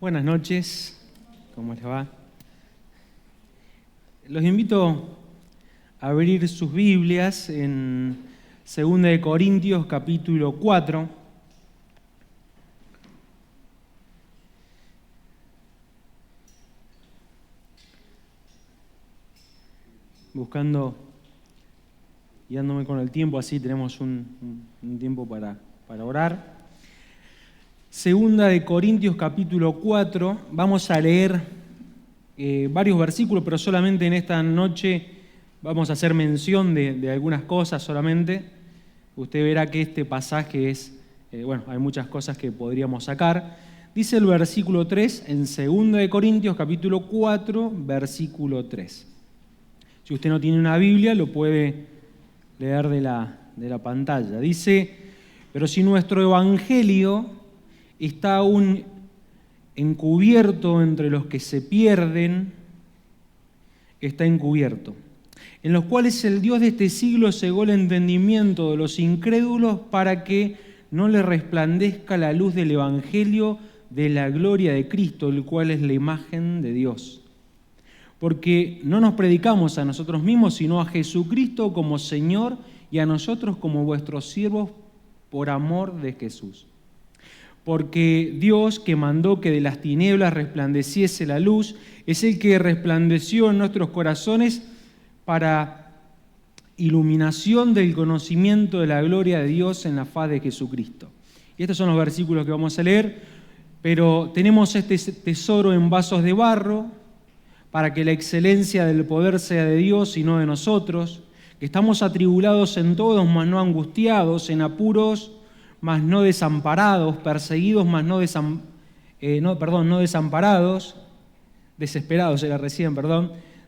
Buenas noches, ¿cómo les va? Los invito a abrir sus Biblias en 2 Corintios capítulo 4. Buscando, guiándome con el tiempo, así tenemos un tiempo para orar. 2 Corintios capítulo 4, vamos a leer varios versículos, pero solamente en esta noche vamos a hacer mención de algunas cosas solamente. Usted verá que este pasaje es, hay muchas cosas que podríamos sacar. Dice el versículo 3 en 2 Corintios capítulo 4, versículo 3. Si usted no tiene una Biblia, lo puede leer de la pantalla. Dice, pero si nuestro evangelio está aún encubierto entre los que se pierden, está encubierto, en los cuales el Dios de este siglo cegó el entendimiento de los incrédulos para que no le resplandezca la luz del evangelio de la gloria de Cristo, el cual es la imagen de Dios. Porque no nos predicamos a nosotros mismos, sino a Jesucristo como Señor y a nosotros como vuestros siervos por amor de Jesús. Porque Dios, que mandó que de las tinieblas resplandeciese la luz, es el que resplandeció en nuestros corazones para iluminación del conocimiento de la gloria de Dios en la faz de Jesucristo. Y estos son los versículos que vamos a leer, pero tenemos este tesoro en vasos de barro, para que la excelencia del poder sea de Dios y no de nosotros, que estamos atribulados en todos, mas no angustiados, en apuros, mas no desamparados, perseguidos, mas no desamparados, desesperados era recién,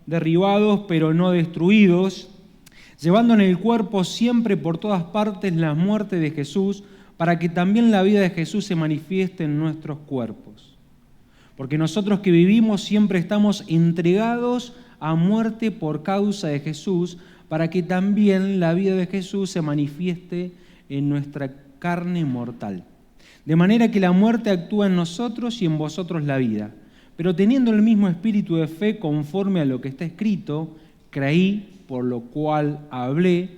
derribados, pero no destruidos, llevando en el cuerpo siempre por todas partes la muerte de Jesús, para que también la vida de Jesús se manifieste en nuestros cuerpos. Porque nosotros que vivimos siempre estamos entregados a muerte por causa de Jesús, para que también la vida de Jesús se manifieste en nuestra carne mortal. De manera que la muerte actúa en nosotros y en vosotros la vida. Pero teniendo el mismo espíritu de fe conforme a lo que está escrito, creí, por lo cual hablé,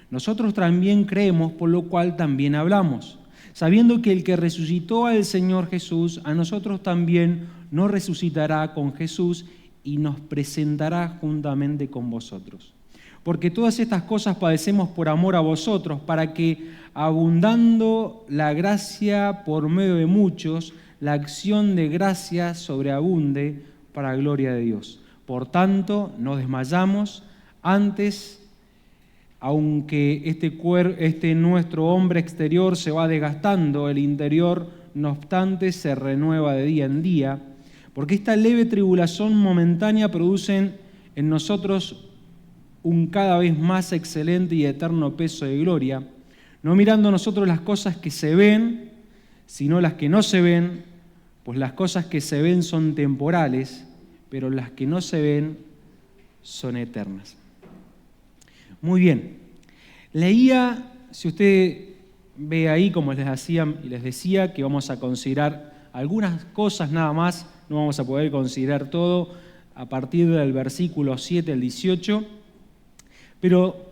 nosotros también creemos, por lo cual también hablamos, sabiendo que el que resucitó al Señor Jesús, a nosotros también nos resucitará con Jesús y nos presentará juntamente con vosotros. Porque todas estas cosas padecemos por amor a vosotros, para que, abundando la gracia por medio de muchos, la acción de gracia sobreabunde para gloria de Dios. Por tanto, no desmayamos, antes, aunque este nuestro hombre exterior se va desgastando, el interior, no obstante, se renueva de día en día, porque esta leve tribulación momentánea produce en nosotros un cada vez más excelente y eterno peso de gloria, no mirando nosotros las cosas que se ven, sino las que no se ven, pues las cosas que se ven son temporales, pero las que no se ven son eternas. Muy bien. Leía, si usted ve ahí, como les decía, que vamos a considerar algunas cosas nada más, no vamos a poder considerar todo, a partir del versículo 7 al 18, pero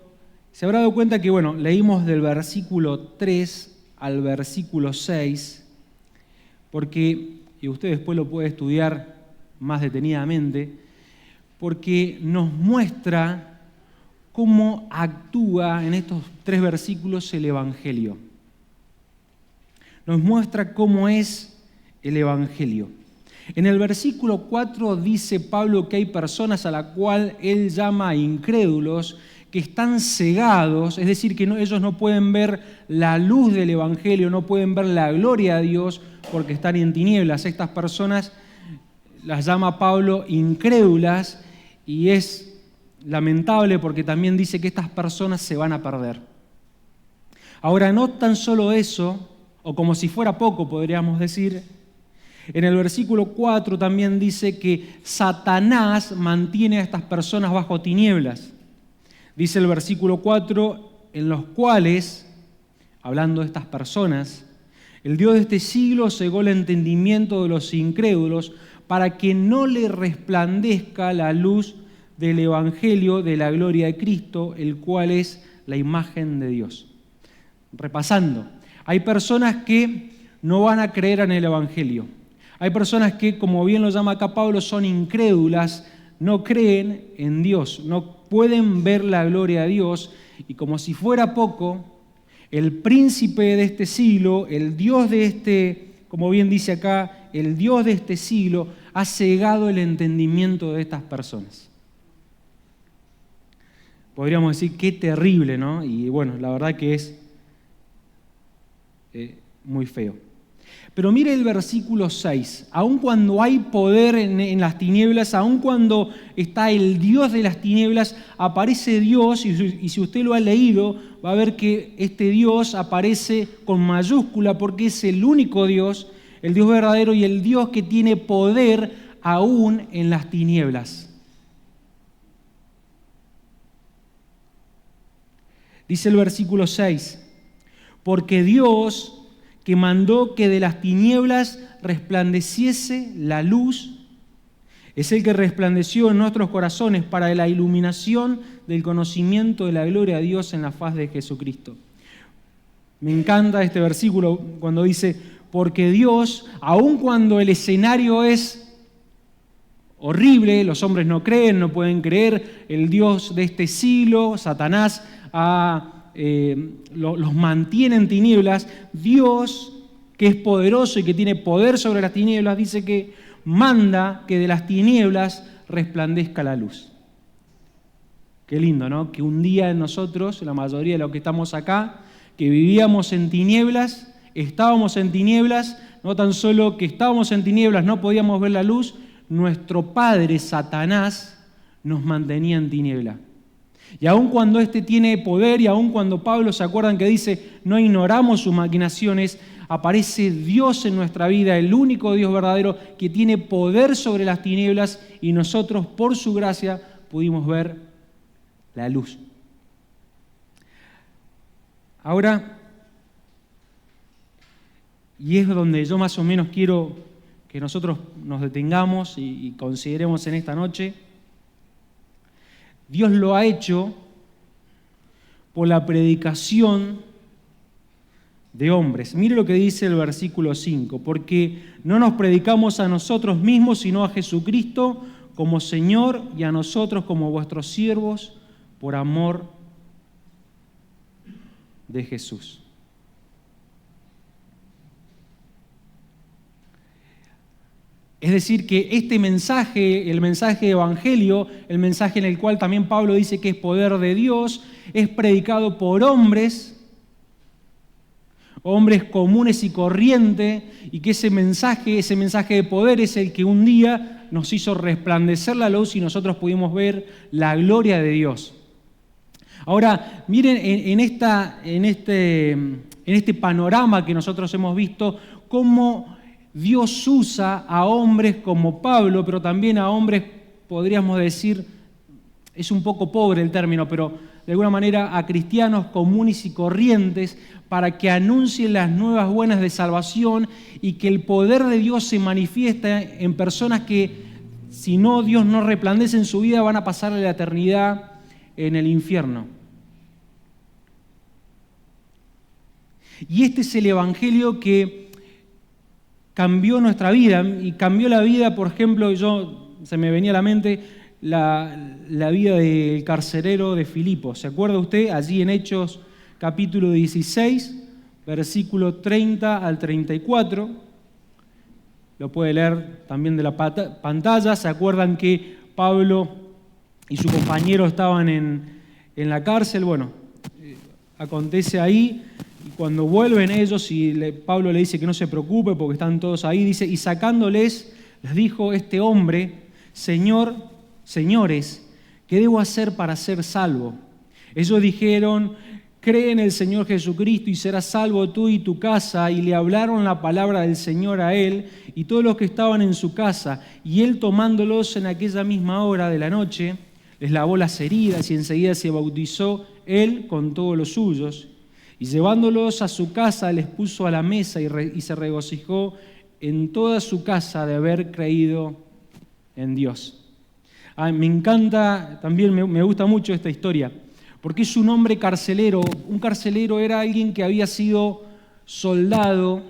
se habrá dado cuenta que, leímos del versículo 3 al versículo 6, porque, y usted después lo puede estudiar más detenidamente, porque nos muestra cómo actúa en estos 3 versículos el Evangelio. Nos muestra cómo es el Evangelio. En el versículo 4 dice Pablo que hay personas a las cuales él llama incrédulos, que están cegados, es decir, que ellos no pueden ver la luz del Evangelio, no pueden ver la gloria de Dios porque están en tinieblas. Estas personas las llama Pablo incrédulas y es lamentable porque también dice que estas personas se van a perder. Ahora, no tan solo eso, o como si fuera poco podríamos decir, en el versículo 4 también dice que Satanás mantiene a estas personas bajo tinieblas. Dice el versículo 4, en los cuales, hablando de estas personas, El Dios de este siglo cegó el entendimiento de los incrédulos para que no le resplandezca la luz del Evangelio de la gloria de Cristo, el cual es la imagen de Dios. Repasando, hay personas que no van a creer en el Evangelio. Hay personas que, como bien lo llama acá Pablo, son incrédulas, no creen en Dios, no pueden ver la gloria de Dios, y como si fuera poco, el príncipe de este siglo, el Dios de este, como bien dice acá, el Dios de este siglo ha cegado el entendimiento de estas personas. Podríamos decir qué terrible, ¿no? Y bueno, la verdad que es muy feo. Pero mire el versículo 6, aun cuando hay poder en las tinieblas, aun cuando está el Dios de las tinieblas, aparece Dios, y si usted lo ha leído, va a ver que este Dios aparece con mayúscula porque es el único Dios, el Dios verdadero y el Dios que tiene poder aún en las tinieblas. Dice el versículo 6, porque Dios, que mandó que de las tinieblas resplandeciese la luz, es el que resplandeció en nuestros corazones para la iluminación del conocimiento de la gloria de Dios en la faz de Jesucristo. Me encanta este versículo cuando dice, porque Dios, aun cuando el escenario es horrible, los hombres no creen, no pueden creer, el Dios de este siglo, Satanás, los mantiene en tinieblas, Dios, que es poderoso y que tiene poder sobre las tinieblas, dice que manda que de las tinieblas resplandezca la luz. Qué lindo, ¿no? Que un día nosotros, la mayoría de los que estamos acá, que vivíamos en tinieblas, estábamos en tinieblas, no tan solo que estábamos en tinieblas, no podíamos ver la luz, nuestro padre Satanás nos mantenía en tinieblas. Y aun cuando éste tiene poder, y aun cuando Pablo, ¿se acuerdan que dice, no ignoramos sus maquinaciones? Aparece Dios en nuestra vida, el único Dios verdadero que tiene poder sobre las tinieblas, y nosotros, por su gracia, pudimos ver la luz. Ahora, y es donde yo más o menos quiero que nosotros nos detengamos y consideremos en esta noche, Dios lo ha hecho por la predicación de hombres. Mire lo que dice el versículo 5, porque no nos predicamos a nosotros mismos, sino a Jesucristo como Señor y a nosotros como vuestros siervos por amor de Jesús. Es decir, que este mensaje, el mensaje de evangelio, el mensaje en el cual también Pablo dice que es poder de Dios, es predicado por hombres comunes y corrientes, y que ese mensaje de poder es el que un día nos hizo resplandecer la luz y nosotros pudimos ver la gloria de Dios. Ahora, miren en este panorama que nosotros hemos visto, cómo Dios usa a hombres como Pablo, pero también a hombres, podríamos decir, es un poco pobre el término, pero de alguna manera a cristianos comunes y corrientes para que anuncien las nuevas buenas de salvación y que el poder de Dios se manifieste en personas que, si no Dios no resplandece en su vida, van a pasar la eternidad en el infierno. Y este es el evangelio que cambió nuestra vida, y cambió la vida, por ejemplo, se me venía a la mente la vida del carcelero de Filipo. ¿Se acuerda usted? Allí en Hechos capítulo 16, versículo 30 al 34. Lo puede leer también de la pantalla. ¿Se acuerdan que Pablo y su compañero estaban en la cárcel? Bueno, acontece ahí. Y cuando vuelven ellos, y Pablo le dice que no se preocupe porque están todos ahí, dice, y sacándoles, les dijo este hombre, señores, ¿qué debo hacer para ser salvo? Ellos dijeron, cree en el Señor Jesucristo y serás salvo tú y tu casa, y le hablaron la palabra del Señor a él y todos los que estaban en su casa, y él tomándolos en aquella misma hora de la noche, les lavó las heridas y enseguida se bautizó él con todos los suyos. Y llevándolos a su casa, les puso a la mesa y se regocijó en toda su casa de haber creído en Dios. Me encanta, también me gusta mucho esta historia, porque es un hombre carcelero. Un carcelero era alguien que había sido soldado,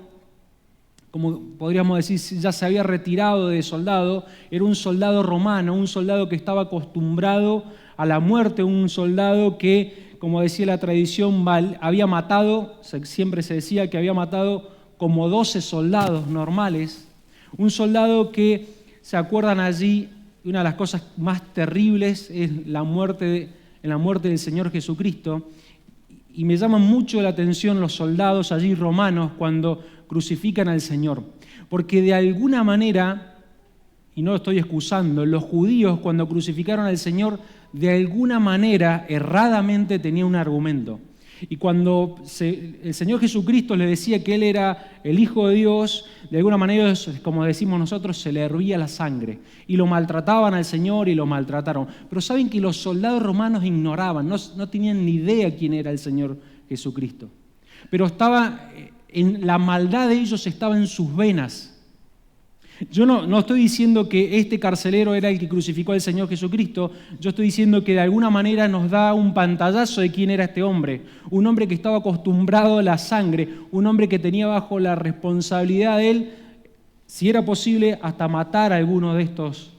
como podríamos decir, ya se había retirado de soldado, era un soldado romano, un soldado que estaba acostumbrado a la muerte, un soldado que, como decía la tradición, había matado, siempre se decía que había matado como 12 soldados normales, un soldado que, ¿se acuerdan allí? Una de las cosas más terribles es en la muerte del Señor Jesucristo, y me llaman mucho la atención los soldados allí romanos cuando crucifican al Señor, porque de alguna manera, y no lo estoy excusando, los judíos cuando crucificaron al Señor, de alguna manera, erradamente tenían un argumento. Y cuando el Señor Jesucristo le decía que Él era el Hijo de Dios, de alguna manera, como decimos nosotros, se le hervía la sangre. Y lo maltrataban al Señor y lo maltrataron. Pero saben que los soldados romanos ignoraban, no tenían ni idea quién era el Señor Jesucristo. Pero la maldad de ellos estaba en sus venas. Yo no estoy diciendo que este carcelero era el que crucificó al Señor Jesucristo, yo estoy diciendo que de alguna manera nos da un pantallazo de quién era este hombre. Un hombre que estaba acostumbrado a la sangre, un hombre que tenía bajo la responsabilidad de él, si era posible, hasta matar a alguno de estos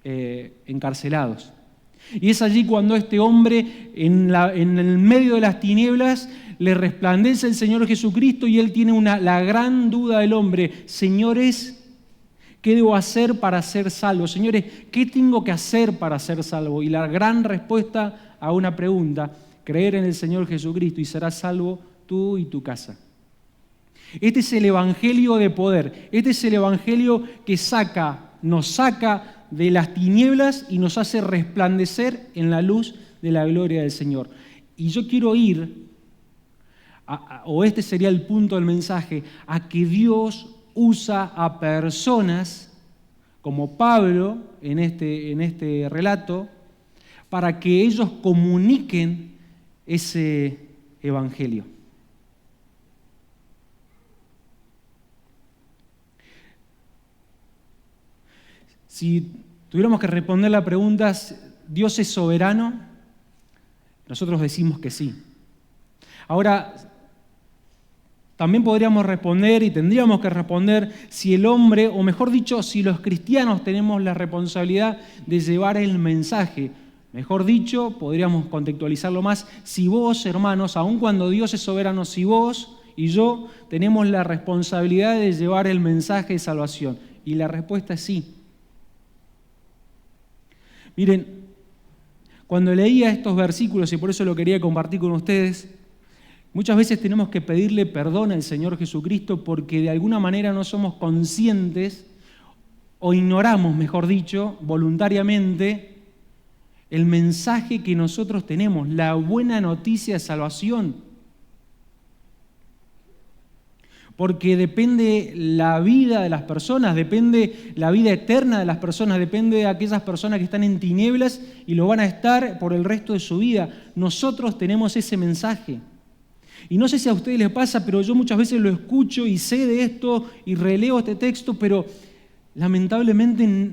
encarcelados. Y es allí cuando este hombre, en el medio de las tinieblas, le resplandece el Señor Jesucristo y él tiene la gran duda del hombre: señores, ¿qué debo hacer para ser salvo? Señores, ¿qué tengo que hacer para ser salvo? Y la gran respuesta a una pregunta: creer en el Señor Jesucristo y serás salvo tú y tu casa. Este es el evangelio de poder. Este es el evangelio que nos saca de las tinieblas y nos hace resplandecer en la luz de la gloria del Señor. Y yo quiero o este sería el punto del mensaje, a que Dios usa a personas como Pablo en este relato para que ellos comuniquen ese evangelio. Si tuviéramos que responder la pregunta, ¿Dios es soberano? Nosotros decimos que sí. Ahora, también podríamos responder y tendríamos que responder si el hombre, o mejor dicho, si los cristianos tenemos la responsabilidad de llevar el mensaje. Mejor dicho, podríamos contextualizarlo más, si vos, hermanos, aun cuando Dios es soberano, si vos y yo tenemos la responsabilidad de llevar el mensaje de salvación. Y la respuesta es sí. Miren, cuando leía estos versículos, y por eso lo quería compartir con ustedes, muchas veces tenemos que pedirle perdón al Señor Jesucristo porque de alguna manera no somos conscientes o ignoramos, mejor dicho, voluntariamente el mensaje que nosotros tenemos, la buena noticia de salvación. Porque depende la vida de las personas, depende la vida eterna de las personas, depende de aquellas personas que están en tinieblas y lo van a estar por el resto de su vida. Nosotros tenemos ese mensaje. Y no sé si a ustedes les pasa, pero yo muchas veces lo escucho y sé de esto y releo este texto, pero lamentablemente,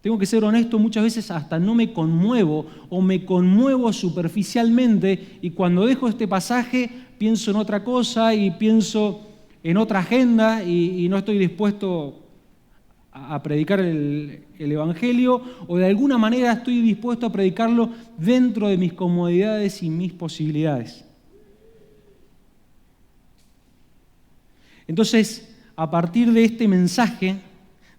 tengo que ser honesto, muchas veces hasta no me conmuevo o me conmuevo superficialmente y cuando dejo este pasaje pienso en otra cosa y pienso en otra agenda y no estoy dispuesto a predicar el Evangelio o de alguna manera estoy dispuesto a predicarlo dentro de mis comodidades y mis posibilidades. Entonces, a partir de este mensaje,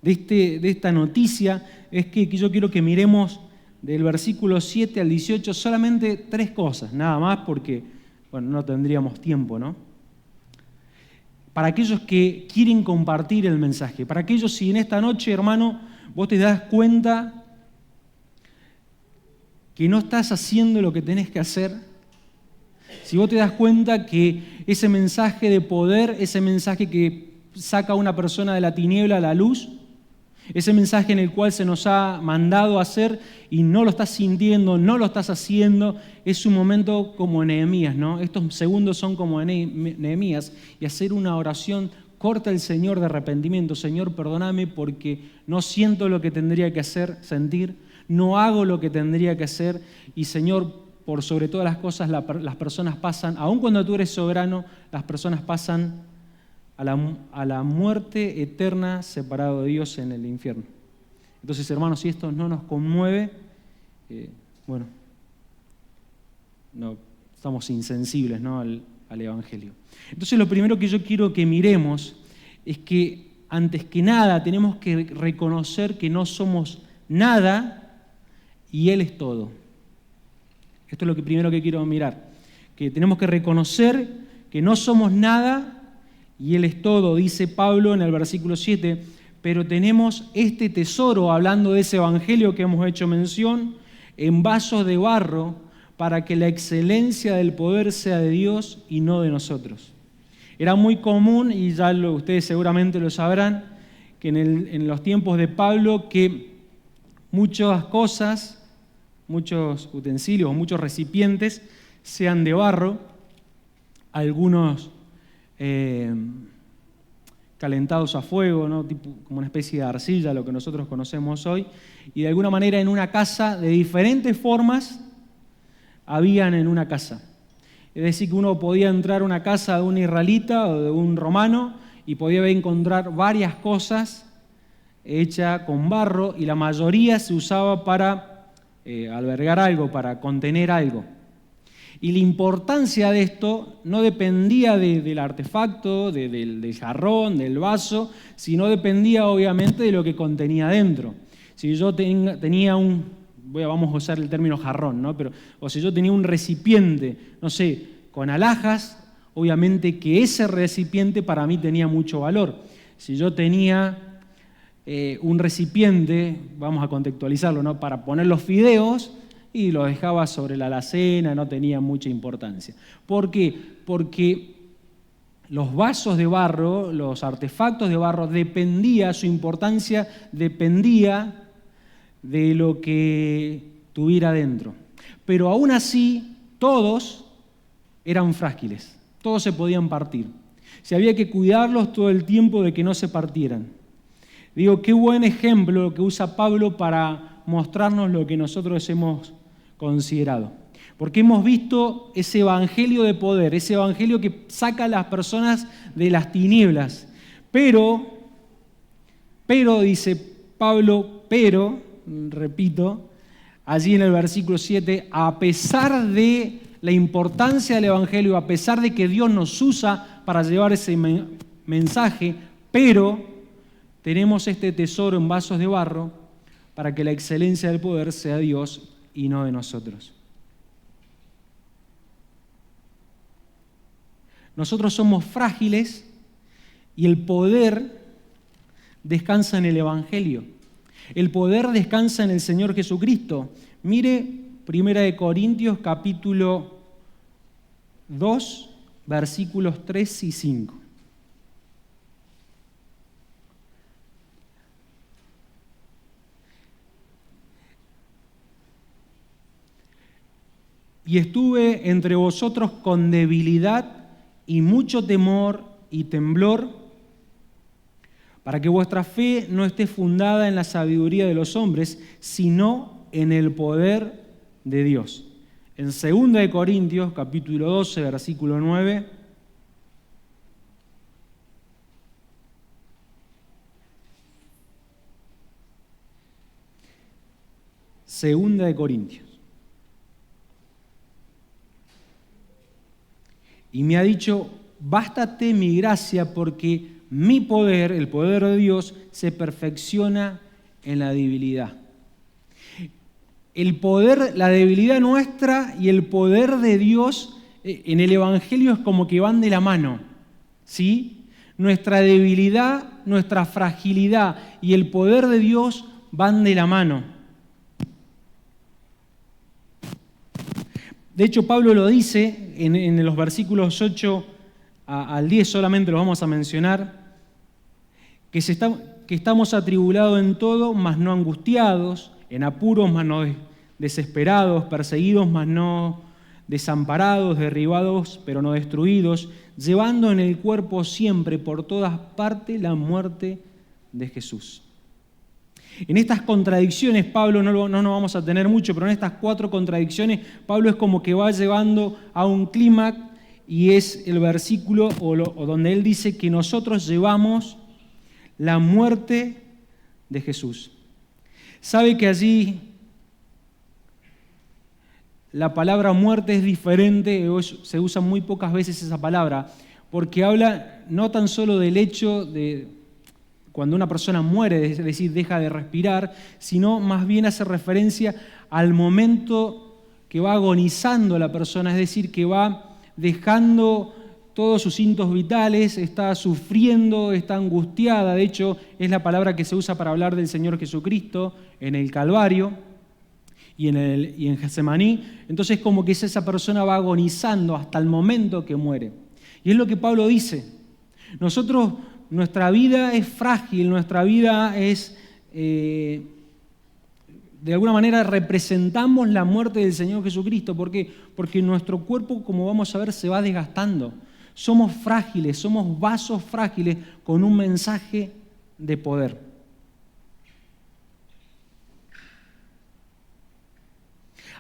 de esta noticia, es que yo quiero que miremos del versículo 7 al 18 solamente 3 cosas, nada más porque, no tendríamos tiempo, ¿no? Para aquellos que quieren compartir el mensaje, para aquellos si en esta noche, hermano, vos te das cuenta que no estás haciendo lo que tenés que hacer, si vos te das cuenta que ese mensaje de poder, ese mensaje que saca a una persona de la tiniebla a la luz, Ese mensaje en el cual se nos ha mandado a hacer y no lo estás sintiendo, no lo estás haciendo, es un momento como Nehemías, ¿no? Estos segundos son como Nehemías, y hacer una oración corta al Señor de arrepentimiento. Señor, perdóname porque no siento lo que tendría que hacer, sentir, no hago lo que tendría que hacer, y Señor, por sobre todas las cosas, las personas pasan, aun cuando tú eres soberano, las personas pasan a la muerte eterna separado de Dios en el infierno. Entonces, hermanos, si esto no nos conmueve, bueno, no, estamos insensibles, ¿no?, al Evangelio. Entonces, lo primero que yo quiero que miremos es que, antes que nada, tenemos que reconocer que no somos nada y Él es todo. Esto es lo primero que quiero mirar, que tenemos que reconocer que no somos nada y Él es todo. Dice Pablo en el versículo 7, pero tenemos este tesoro, hablando de ese evangelio que hemos hecho mención, en vasos de barro, para que la excelencia del poder sea de Dios y no de nosotros. Era muy común, y ya ustedes seguramente lo sabrán, que en los tiempos de Pablo, que muchas cosas, muchos utensilios, muchos recipientes sean de barro, algunos calentados a fuego, ¿no?, tipo, como una especie de arcilla, lo que nosotros conocemos hoy, y de alguna manera en una casa de diferentes formas habían en una casa. Es decir, que uno podía entrar a una casa de un israelita o de un romano y podía encontrar varias cosas hechas con barro, y la mayoría se usaba para albergar algo, para contener algo. Y la importancia de esto no dependía del artefacto, del jarrón, del vaso, sino dependía obviamente de lo que contenía dentro. Si yo tenía vamos a usar el término jarrón, ¿no? O si yo tenía un recipiente, no sé, con alhajas, obviamente que ese recipiente para mí tenía mucho valor. Si yo tenía un recipiente, vamos a contextualizarlo, ¿no?, para poner los fideos, y lo dejaba sobre la alacena, no tenía mucha importancia. ¿Por qué? Porque los vasos de barro, los artefactos de barro, su importancia dependía de lo que tuviera dentro. Pero aún así, todos eran frágiles, todos se podían partir. Se había que cuidarlos todo el tiempo de que no se partieran. Digo, qué buen ejemplo que usa Pablo para mostrarnos lo que nosotros hemos considerado. Porque hemos visto ese evangelio de poder, ese evangelio que saca a las personas de las tinieblas. Pero dice Pablo, repito, allí en el versículo 7, a pesar de la importancia del evangelio, a pesar de que Dios nos usa para llevar ese mensaje, pero tenemos este tesoro en vasos de barro para que la excelencia del poder sea de Dios y no de nosotros. Nosotros somos frágiles y el poder descansa en el Evangelio. El poder descansa en el Señor Jesucristo. Mire 1 Corintios capítulo 2, versículos 3 y 5. Y estuve entre vosotros con debilidad y mucho temor y temblor, para que vuestra fe no esté fundada en la sabiduría de los hombres, sino en el poder de Dios. En 2 Corintios, capítulo 12, versículo 9, Segunda de Corintios. Y me ha dicho, bástate mi gracia, porque mi poder, el poder de Dios, se perfecciona en la debilidad. El poder, la debilidad nuestra y el poder de Dios en el Evangelio es como que van de la mano, ¿sí? Nuestra debilidad, nuestra fragilidad y el poder de Dios van de la mano. De hecho, Pablo lo dice en los versículos 8 al 10, solamente los vamos a mencionar, que que estamos atribulados en todo, mas no angustiados, en apuros, mas no desesperados, perseguidos, mas no desamparados, derribados, pero no destruidos, llevando en el cuerpo siempre por todas partes la muerte de Jesús. En estas contradicciones, Pablo, no nos vamos a tener mucho, pero en estas 4 contradicciones, Pablo es como que va llevando a un clímax, y es el versículo o donde él dice que nosotros llevamos la muerte de Jesús. Sabe que allí la palabra muerte es diferente, se usa muy pocas veces esa palabra, porque habla no tan solo del hecho de cuando una persona muere, es decir, deja de respirar, sino más bien hace referencia al momento que va agonizando la persona, es decir, que va dejando todos sus instintos vitales, está sufriendo, está angustiada. De hecho, es la palabra que se usa para hablar del Señor Jesucristo en el Calvario y en Getsemaní. Entonces, como que esa persona va agonizando hasta el momento que muere. Y es lo que Pablo dice. Nuestra vida es frágil, nuestra vida es... de alguna manera representamos la muerte del Señor Jesucristo. ¿Por qué? Porque nuestro cuerpo, como vamos a ver, se va desgastando. Somos frágiles, somos vasos frágiles con un mensaje de poder.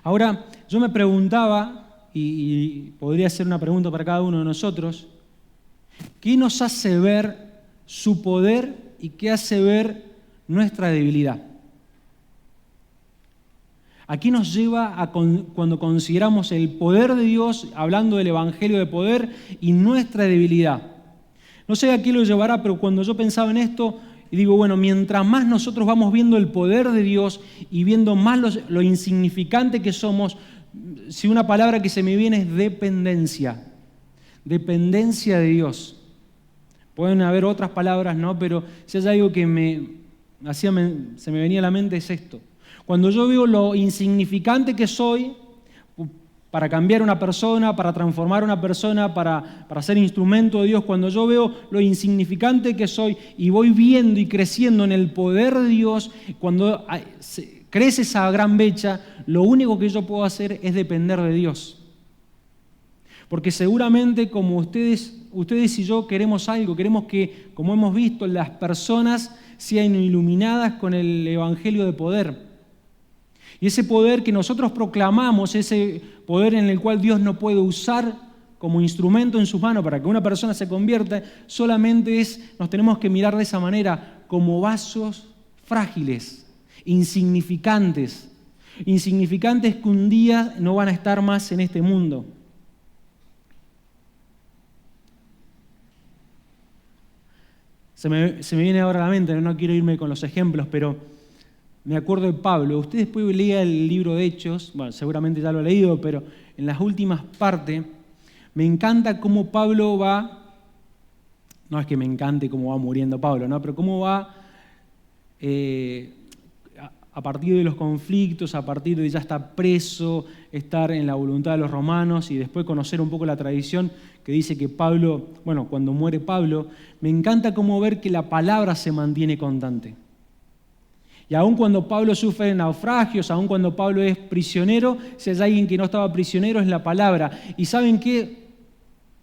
Ahora, yo me preguntaba, y podría ser una pregunta para cada uno de nosotros, ¿qué nos hace ver su poder y qué hace ver nuestra debilidad? Aquí nos lleva cuando consideramos el poder de Dios, hablando del Evangelio de poder, y nuestra debilidad. No sé a qué lo llevará, pero cuando yo pensaba en esto, y digo, bueno, mientras más nosotros vamos viendo el poder de Dios y viendo más lo insignificante que somos, si una palabra que se me viene es dependencia. Dependencia de Dios. Pueden haber otras palabras, ¿no? Pero si hay algo que se me venía a la mente es esto. Cuando yo veo lo insignificante que soy para cambiar una persona, para transformar una persona, para ser instrumento de Dios, cuando yo veo lo insignificante que soy y voy viendo y creciendo en el poder de Dios, cuando crece esa gran brecha, lo único que yo puedo hacer es depender de Dios. Porque seguramente como ustedes y yo queremos algo, queremos que, como hemos visto, las personas sean iluminadas con el Evangelio de poder. Y ese poder que nosotros proclamamos, ese poder en el cual Dios no puede usar como instrumento en sus manos para que una persona se convierta, solamente nos tenemos que mirar de esa manera, como vasos frágiles, insignificantes que un día no van a estar más en este mundo. Se me viene ahora a la mente, no quiero irme con los ejemplos, pero me acuerdo de Pablo. Usted después lea el libro de Hechos, bueno, seguramente ya lo ha leído, pero en las últimas partes me encanta cómo Pablo va, no es que me encante cómo va muriendo Pablo, ¿no? Pero cómo va a partir de los conflictos, a partir de ya estar preso, estar en la voluntad de los romanos y después conocer un poco la tradición que dice que Pablo, bueno, cuando muere Pablo, me encanta cómo ver que la palabra se mantiene constante. Y aun cuando Pablo sufre naufragios, aun cuando Pablo es prisionero, si hay alguien que no estaba prisionero es la palabra. Y ¿saben qué?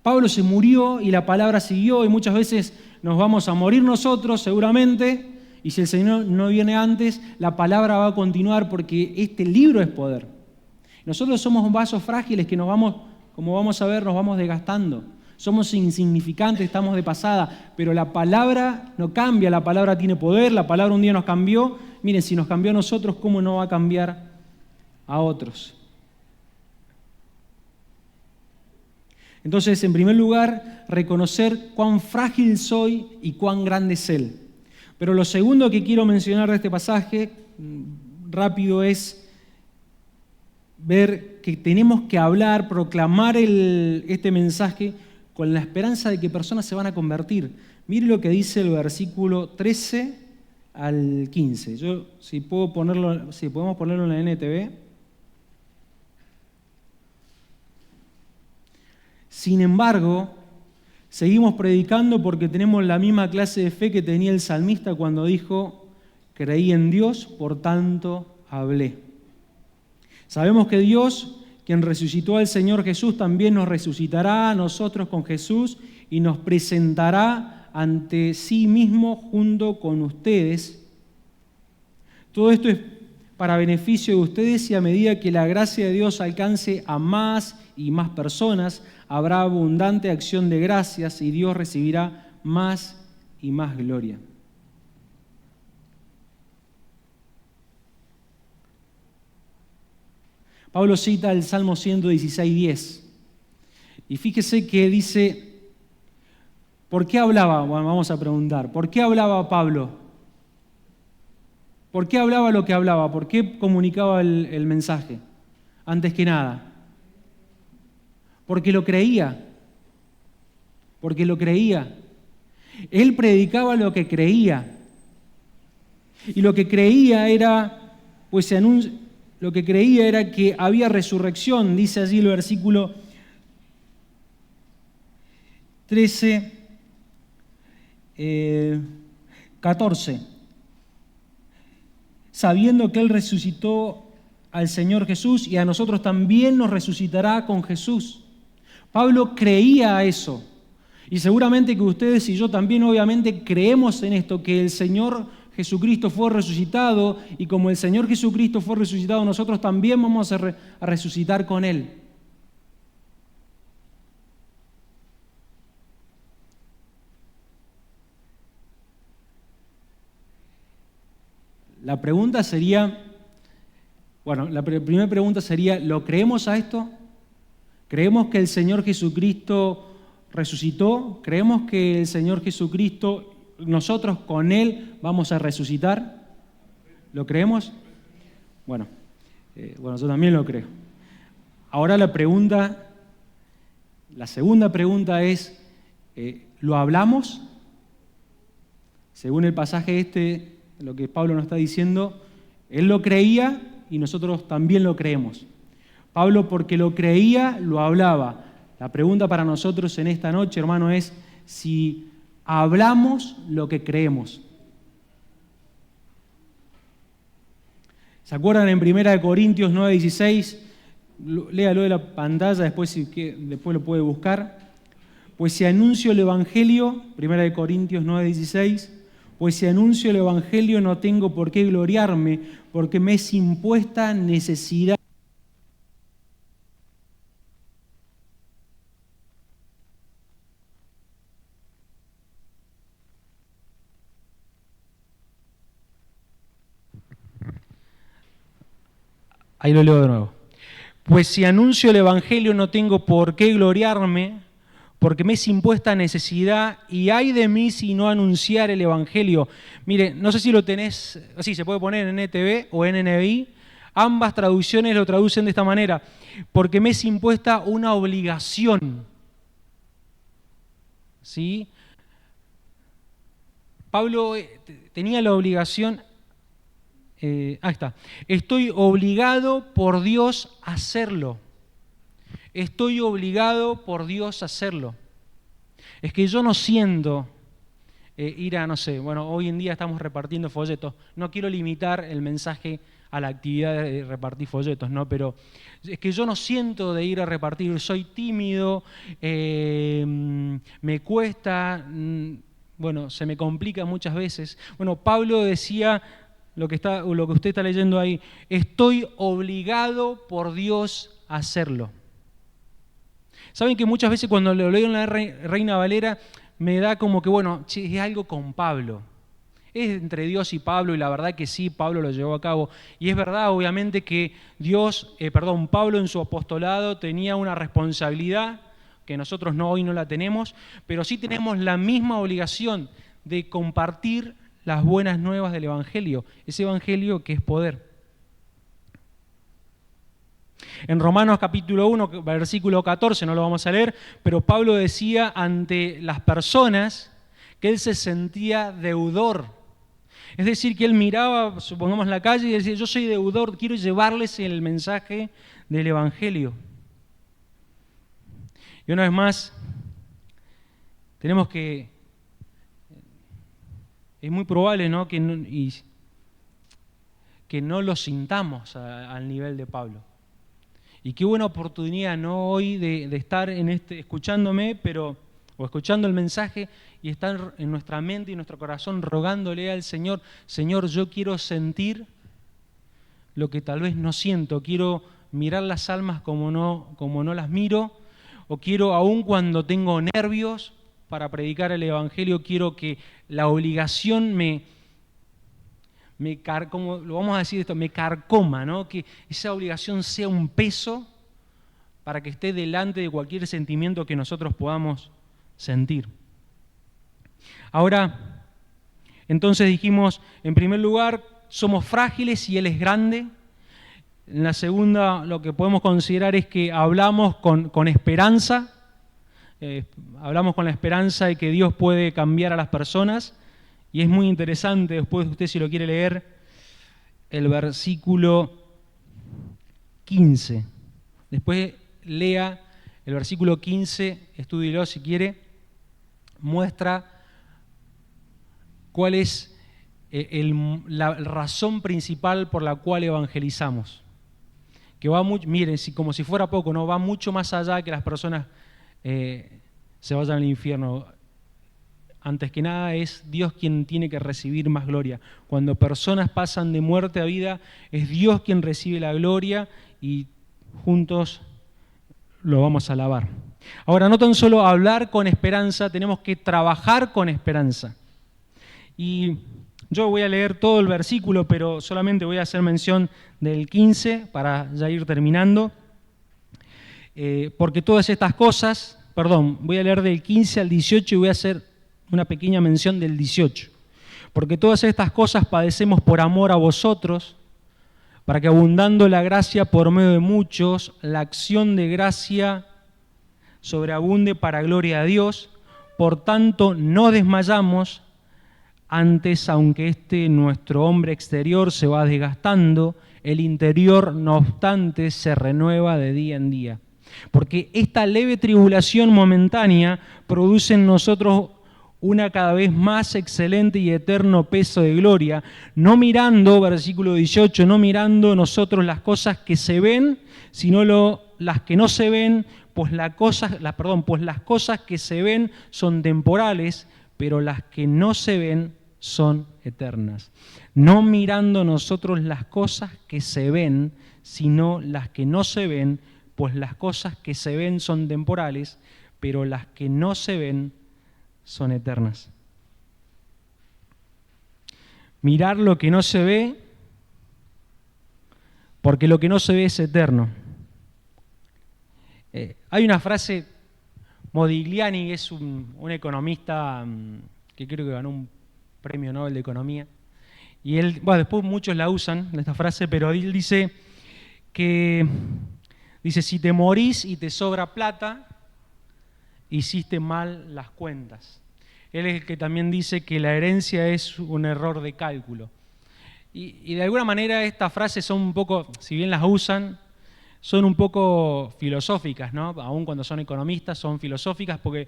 Pablo se murió y la palabra siguió, y muchas veces nos vamos a morir nosotros seguramente, y si el Señor no viene antes, la palabra va a continuar porque este libro es poder. Nosotros somos vasos frágiles que como vamos a ver, nos vamos desgastando. Somos insignificantes, estamos de pasada, pero la palabra no cambia, la palabra tiene poder, la palabra un día nos cambió. Miren, si nos cambió a nosotros, ¿cómo no va a cambiar a otros? Entonces, en primer lugar, reconocer cuán frágil soy y cuán grande es Él. Pero lo segundo que quiero mencionar de este pasaje, rápido, es ver que tenemos que hablar, proclamar este mensaje con la esperanza de que personas se van a convertir. Mire lo que dice el versículo 13 al 15. Si podemos ponerlo en la NTV. Sin embargo, Seguimos predicando porque tenemos la misma clase de fe que tenía el salmista cuando dijo, creí en Dios, por tanto hablé. Sabemos que Dios, quien resucitó al Señor Jesús, también nos resucitará a nosotros con Jesús y nos presentará ante sí mismo junto con ustedes. Todo esto es para beneficio de ustedes y a medida que la gracia de Dios alcance a más y más personas, habrá abundante acción de gracias y Dios recibirá más y más gloria. Pablo cita el Salmo 116:10 y fíjese que dice, ¿por qué hablaba? Bueno, vamos a preguntar, ¿por qué hablaba Pablo? ¿Por qué hablaba lo que hablaba? ¿Por qué comunicaba el mensaje? Antes que nada, porque lo creía. Porque lo creía. Él predicaba lo que creía. Y lo que creía era, lo que creía era que había resurrección. Dice allí el versículo 13, 14. Sabiendo que Él resucitó al Señor Jesús y a nosotros también nos resucitará con Jesús. Pablo creía eso. Y seguramente que ustedes y yo también obviamente creemos en esto, que el Señor Jesucristo fue resucitado y como el Señor Jesucristo fue resucitado, nosotros también vamos a resucitar con Él. La pregunta sería, la primera pregunta sería, ¿lo creemos a esto? ¿Creemos que el Señor Jesucristo resucitó? ¿Creemos que el Señor Jesucristo, nosotros con Él vamos a resucitar? ¿Lo creemos? Bueno, yo también lo creo. Ahora la segunda pregunta es, ¿lo hablamos? Según el pasaje lo que Pablo nos está diciendo, él lo creía y nosotros también lo creemos. Pablo, porque lo creía, lo hablaba. La pregunta para nosotros en esta noche, hermano, es si hablamos lo que creemos. ¿Se acuerdan en 1 Corintios 9:16? Léalo de la pantalla, después lo puede buscar. Pues si anuncio el Evangelio, 1 Corintios 9:16, pues si anuncio el Evangelio no tengo por qué gloriarme, porque me es impuesta necesidad. Ahí lo leo de nuevo. Pues si anuncio el Evangelio no tengo por qué gloriarme, porque me es impuesta necesidad, y ay de mí si no anunciar el Evangelio. Mire, no sé si lo tenés, así se puede poner en NTV o en NBI, ambas traducciones lo traducen de esta manera, porque me es impuesta una obligación. ¿Sí? Pablo tenía la obligación, ahí está, estoy obligado por Dios a hacerlo. Estoy obligado por Dios a hacerlo. Es que yo no siento ir a, hoy en día estamos repartiendo folletos. No quiero limitar el mensaje a la actividad de repartir folletos, ¿no? Pero es que yo no siento de ir a repartir, soy tímido, me cuesta, se me complica muchas veces. Pablo decía lo que usted está leyendo ahí, estoy obligado por Dios a hacerlo. Saben que muchas veces cuando lo leo en la Reina Valera me da como que, es algo con Pablo. Es entre Dios y Pablo y la verdad que sí, Pablo lo llevó a cabo. Y es verdad, obviamente, que Pablo en su apostolado tenía una responsabilidad que nosotros hoy no la tenemos, pero sí tenemos la misma obligación de compartir las buenas nuevas del Evangelio, ese Evangelio que es poder. En Romanos capítulo 1, versículo 14, no lo vamos a leer, pero Pablo decía ante las personas que él se sentía deudor. Es decir, que él miraba, supongamos, la calle y decía, yo soy deudor, quiero llevarles el mensaje del Evangelio. Y una vez más, tenemos que, es muy probable, ¿no?, que no lo sintamos al nivel de Pablo. Y qué buena oportunidad, ¿no?, hoy de estar escuchándome, o escuchando el mensaje y estar en nuestra mente y nuestro corazón rogándole al Señor: Señor, yo quiero sentir lo que tal vez no siento, quiero mirar las almas como no las miro, o quiero, aun cuando tengo nervios para predicar el Evangelio, quiero que la obligación como lo vamos a decir esto, me carcoma, ¿no?, que esa obligación sea un peso para que esté delante de cualquier sentimiento que nosotros podamos sentir. Ahora, entonces dijimos, en primer lugar, somos frágiles y Él es grande. En la segunda, lo que podemos considerar es que hablamos con esperanza, hablamos con la esperanza de que Dios puede cambiar a las personas, y es muy interesante, después usted si lo quiere leer, el versículo 15. Después lea el versículo 15, estúdielo si quiere, muestra cuál es la razón principal por la cual evangelizamos. Que va mucho, miren, como si fuera poco, no, va mucho más allá que las personas se vayan al infierno. Antes que nada es Dios quien tiene que recibir más gloria. Cuando personas pasan de muerte a vida, es Dios quien recibe la gloria y juntos lo vamos a alabar. Ahora, no tan solo hablar con esperanza, tenemos que trabajar con esperanza. Y yo voy a leer todo el versículo, pero solamente voy a hacer mención del 15 para ya ir terminando. Porque todas estas cosas, voy a leer del 15 al 18 y voy a hacer una pequeña mención del 18. Porque todas estas cosas padecemos por amor a vosotros, para que abundando la gracia por medio de muchos, la acción de gracia sobreabunde para gloria de Dios. Por tanto, no desmayamos. Antes, aunque nuestro hombre exterior se va desgastando, el interior, no obstante, se renueva de día en día. Porque esta leve tribulación momentánea produce en nosotros una cada vez más excelente y eterno peso de gloria, no mirando, versículo 18, no mirando nosotros las cosas que se ven, sino las que no se ven, pues las cosas que se ven son temporales, pero las que no se ven son eternas. No mirando nosotros las cosas que se ven, sino las que no se ven, pues las cosas que se ven son temporales, pero las que no se ven son eternas. Mirar lo que no se ve, porque lo que no se ve es eterno. Hay una frase, Modigliani es un economista que creo que ganó un premio Nobel de Economía, y él, después muchos la usan, esta frase, pero él dice, si te morís y te sobra plata, hiciste mal las cuentas. Él es el que también dice que la herencia es un error de cálculo. Y de alguna manera estas frases son un poco, si bien las usan, son un poco filosóficas, ¿no? Aún cuando son economistas son filosóficas, porque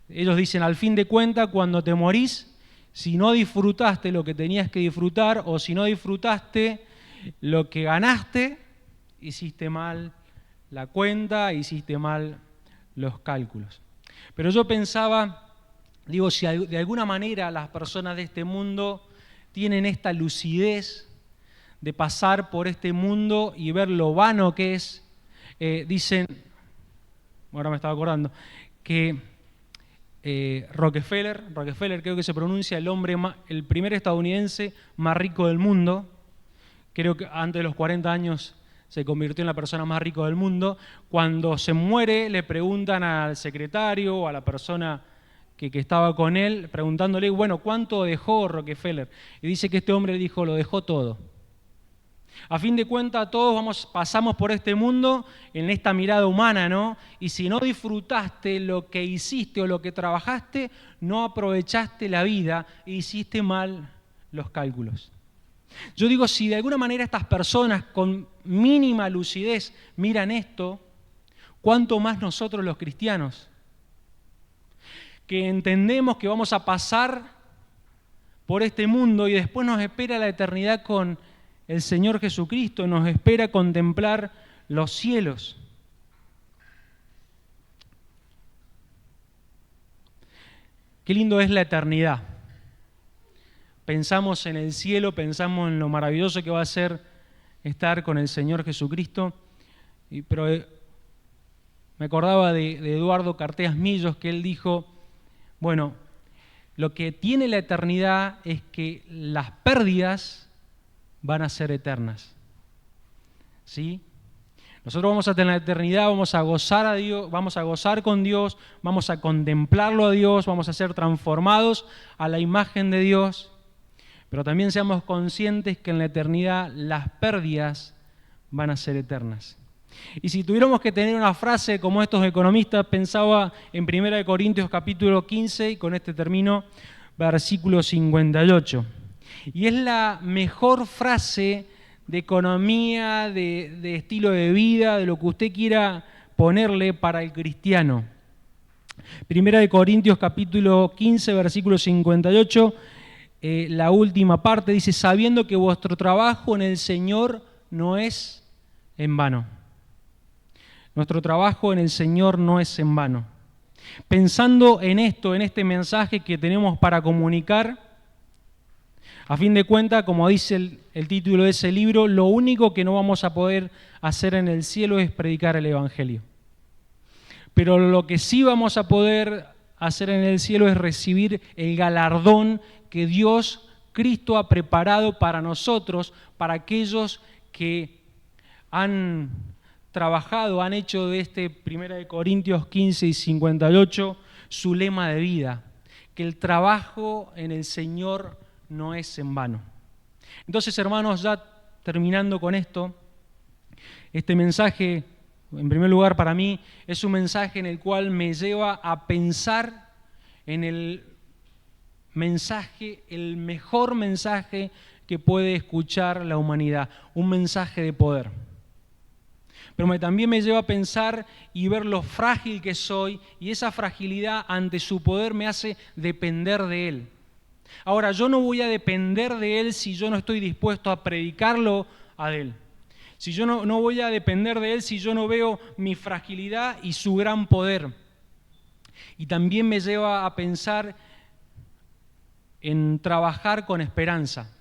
ellos dicen, al fin de cuentas, cuando te morís, si no disfrutaste lo que tenías que disfrutar, o si no disfrutaste lo que ganaste, hiciste mal la cuenta, hiciste mal los cálculos. Pero yo pensaba, si de alguna manera las personas de este mundo tienen esta lucidez de pasar por este mundo y ver lo vano que es, dicen, ahora me estaba acordando, que Rockefeller creo que se pronuncia el primer estadounidense más rico del mundo, creo que antes de los 40 años se convirtió en la persona más rica del mundo. Cuando se muere le preguntan al secretario o a la persona que estaba con él, preguntándole, ¿cuánto dejó Rockefeller? Y dice que este hombre dijo, lo dejó todo. A fin de cuentas, todos pasamos por este mundo en esta mirada humana, ¿no? Y si no disfrutaste lo que hiciste o lo que trabajaste, no aprovechaste la vida e hiciste mal los cálculos. Yo digo, si de alguna manera estas personas con mínima lucidez miran esto, ¿cuánto más nosotros los cristianos? que entendemos que vamos a pasar por este mundo y después nos espera la eternidad con el Señor Jesucristo, nos espera contemplar los cielos. Qué lindo es la eternidad. Pensamos en el cielo, pensamos en lo maravilloso que va a ser estar con el Señor Jesucristo, pero me acordaba de Eduardo Carteas Millos, que él dijo, bueno, lo que tiene la eternidad es que las pérdidas van a ser eternas. ¿Sí? Nosotros vamos a tener la eternidad, vamos a gozar a Dios, vamos a gozar con Dios, vamos a contemplarlo a Dios, vamos a ser transformados a la imagen de Dios, pero también seamos conscientes que en la eternidad las pérdidas van a ser eternas. Y si tuviéramos que tener una frase como estos economistas, pensaba en 1 Corintios capítulo 15, y con este termino, versículo 58. Y es la mejor frase de economía, de estilo de vida, de lo que usted quiera ponerle para el cristiano. 1 Corintios capítulo 15, versículo 58, la última parte dice, sabiendo que vuestro trabajo en el Señor no es en vano. Nuestro trabajo en el Señor no es en vano. Pensando en esto, en este mensaje que tenemos para comunicar, a fin de cuentas, como dice el título de ese libro, lo único que no vamos a poder hacer en el cielo es predicar el Evangelio. Pero lo que sí vamos a poder hacer en el cielo es recibir el galardón que Dios, Cristo, ha preparado para nosotros, para aquellos que han trabajado, han hecho de este 1 Corintios 15 y 58 su lema de vida, que el trabajo en el Señor no es en vano. Entonces, hermanos, ya terminando con esto, este mensaje, en primer lugar para mí, es un mensaje en el cual me lleva a pensar en el mensaje, el mejor mensaje que puede escuchar la humanidad, un mensaje de poder. Pero también me lleva a pensar y ver lo frágil que soy, y esa fragilidad ante su poder me hace depender de Él. Ahora, yo no voy a depender de Él si yo no estoy dispuesto a predicarlo a Él. Si yo no voy a depender de Él si yo no veo mi fragilidad y su gran poder. Y también me lleva a pensar en trabajar con esperanza.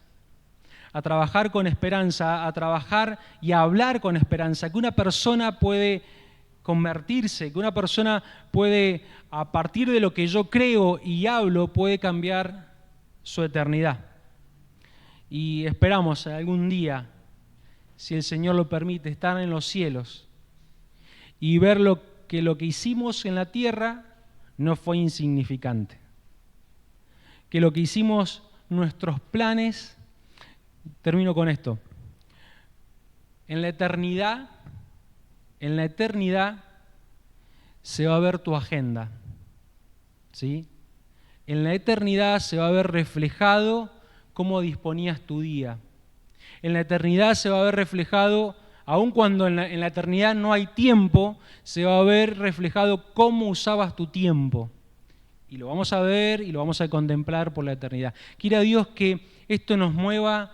A trabajar con esperanza, a trabajar y a hablar con esperanza. Que una persona puede convertirse, que una persona puede, a partir de lo que yo creo y hablo, puede cambiar su eternidad. Y esperamos algún día, si el Señor lo permite, estar en los cielos y ver lo que hicimos en la tierra no fue insignificante. Que lo que hicimos, nuestros planes, termino con esto, en la eternidad se va a ver tu agenda, ¿sí? En la eternidad se va a ver reflejado cómo disponías tu día. En la eternidad se va a ver reflejado, aun cuando en la eternidad no hay tiempo, se va a ver reflejado cómo usabas tu tiempo. Y lo vamos a ver y lo vamos a contemplar por la eternidad. Quiera Dios que esto nos mueva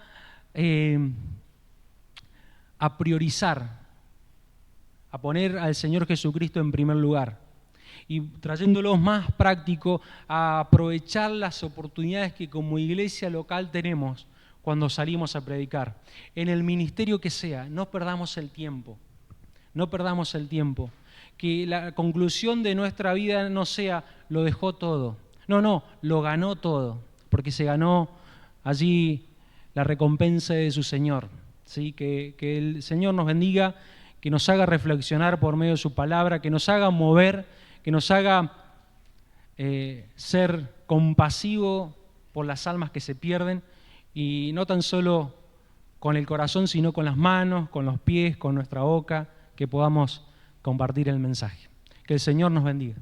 a priorizar, a poner al Señor Jesucristo en primer lugar. Y trayéndolo más práctico, a aprovechar las oportunidades que como iglesia local tenemos cuando salimos a predicar. En el ministerio que sea, no perdamos el tiempo. No perdamos el tiempo. Que la conclusión de nuestra vida no sea, lo dejó todo. No, lo ganó todo. Porque se ganó allí la recompensa de su Señor. ¿Sí? Que el Señor nos bendiga, que nos haga reflexionar por medio de su palabra, que nos haga mover, que nos haga ser compasivo por las almas que se pierden, y no tan solo con el corazón, sino con las manos, con los pies, con nuestra boca, que podamos compartir el mensaje. Que el Señor nos bendiga.